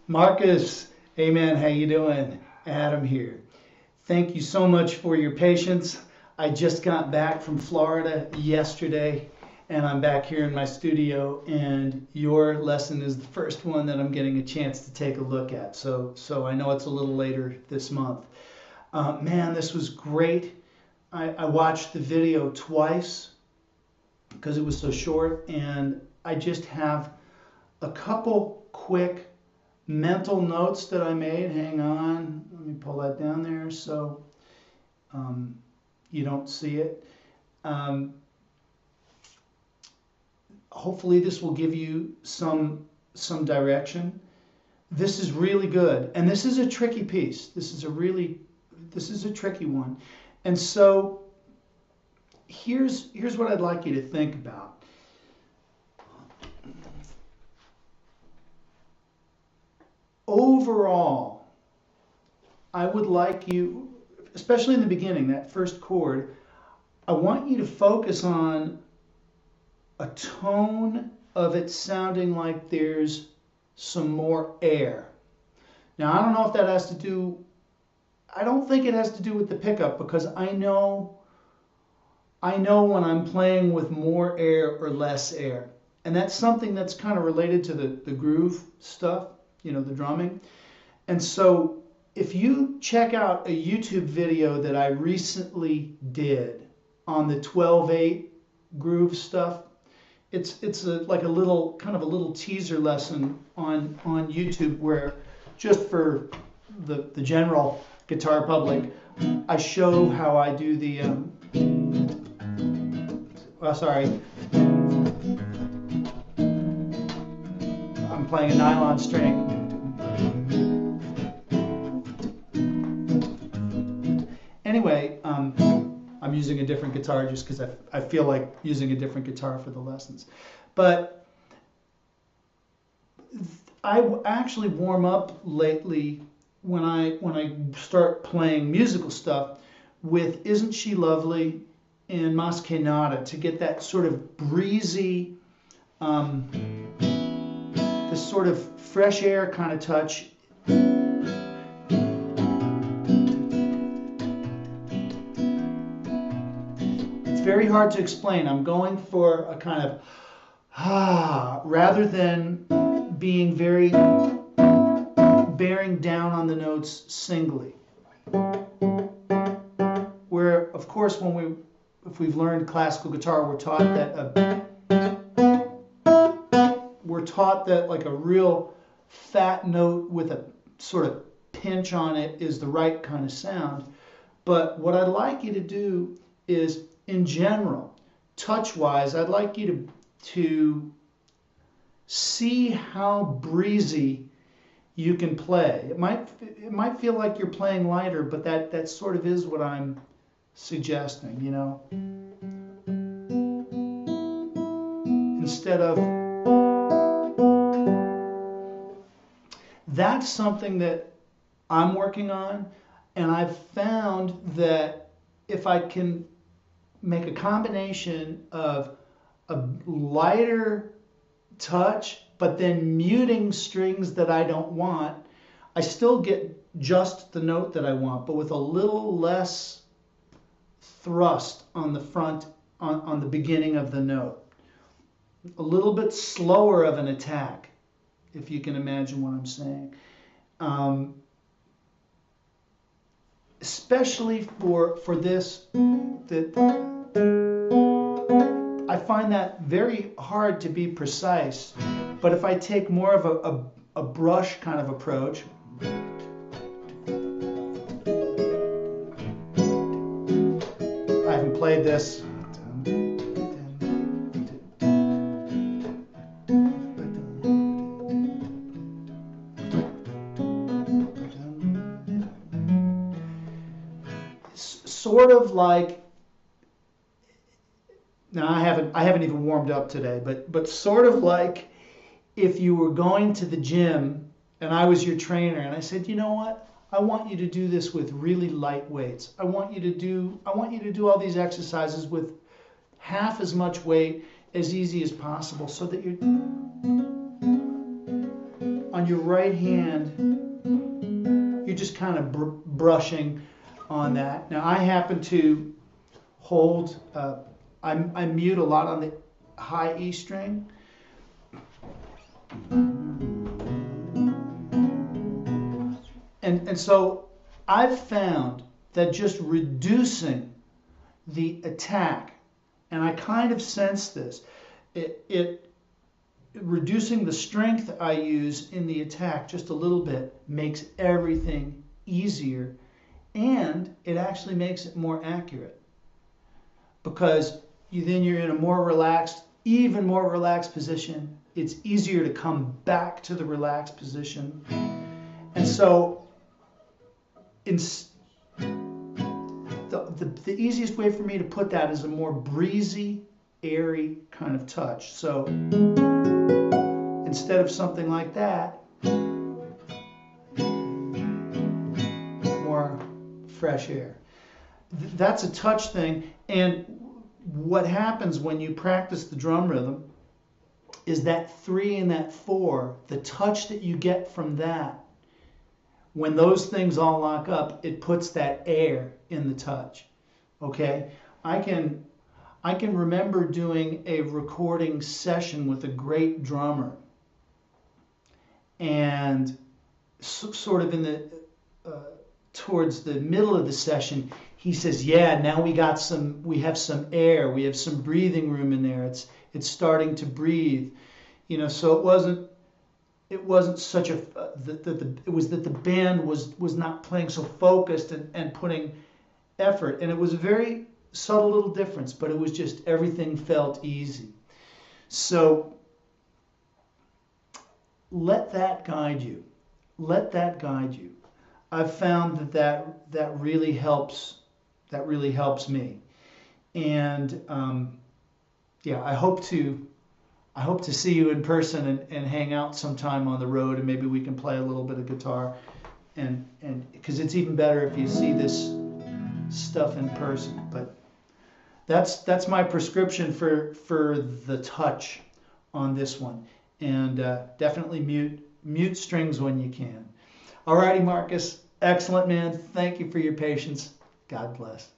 Markus, hey man, how you doing? Adam here. Thank you so much for your patience. I just got back from Florida yesterday and I'm back here in my studio and your lesson is the first one that I'm getting a chance to take a look at. So I know it's a little later this month. Man, this was great. I watched the video twice because it was so short and I just have a couple quick mental notes that I made. Hang on, let me pull that down there so you don't see it. Hopefully this will give you some direction. This is really good, and this is a tricky piece. This is a tricky one, and so here's what I'd like you to think about. Overall, I would like you, especially in the beginning, that first chord, I want you to focus on a tone of it sounding like there's some more air. Now, I don't know if that has to do, I don't think it has to do with the pickup because I know when I'm playing with more air or less air. And that's something that's kind of related to the groove stuff, you know, the drumming. And so if you check out a YouTube video that I recently did on the 12/8 groove stuff, it's like a little teaser lesson on YouTube where just for the general guitar public, I show how I do the sorry, I'm playing a nylon string. Anyway, I'm using a different guitar just because I feel like using a different guitar for the lessons. But I actually warm up lately when I start playing musical stuff with Isn't She Lovely and Mas Que Nada to get that sort of breezy, this sort of fresh air kind of touch. Very hard to explain. I'm going for a kind of rather than being very bearing down on the notes singly. Where, of course, if we've learned classical guitar, we're taught that like a real fat note with a sort of pinch on it is the right kind of sound. But what I'd like you to do is, in general, touch-wise, I'd like you to see how breezy you can play. It might feel like you're playing lighter, but that sort of is what I'm suggesting, you know. Instead of, that's something that I'm working on, and I've found that if I can make a combination of a lighter touch, but then muting strings that I don't want, I still get just the note that I want, but with a little less thrust on the front, on the beginning of the note. A little bit slower of an attack, if you can imagine what I'm saying. Especially for this, I find that very hard to be precise, but if I take more of a brush kind of approach, I haven't played this. Sort of like, now I haven't even warmed up today, but sort of like if you were going to the gym and I was your trainer and I said, you know what, I want you to do this with really light weights. I want you to do all these exercises with half as much weight as easy as possible, so that you're on on your right hand, you're just kind of brushing on that. Now I happen to hold, I mute a lot on the high E string. And so I've found that just reducing the attack, and I kind of sense this, reducing the strength I use in the attack just a little bit makes everything easier, and it actually makes it more accurate, because then you're in a more relaxed, even more relaxed position. It's easier to come back to the relaxed position. And so the easiest way for me to put that is a more breezy, airy kind of touch. So instead of something like that, more fresh air. That's a touch thing. And what happens when you practice the drum rhythm is that 3 and that 4, the touch that you get from that, when those things all lock up, it puts that air in the touch. Okay? I can remember doing a recording session with a great drummer, and sort of in the towards the middle of the session, he says, "Yeah, now we have some air, we have some breathing room in there. It's starting to breathe." You know, so it wasn't such a it was that the band was not playing so focused and putting effort, and it was a very subtle little difference, but it was just everything felt easy. So let that guide you. Let that guide you. I've found that really helps. That really helps me, and yeah, I hope to see you in person and hang out sometime on the road, and maybe we can play a little bit of guitar, and because it's even better if you see this stuff in person. But that's my prescription for the touch on this one, and definitely mute strings when you can. Alrighty, Markus, excellent, man. Thank you for your patience. God bless.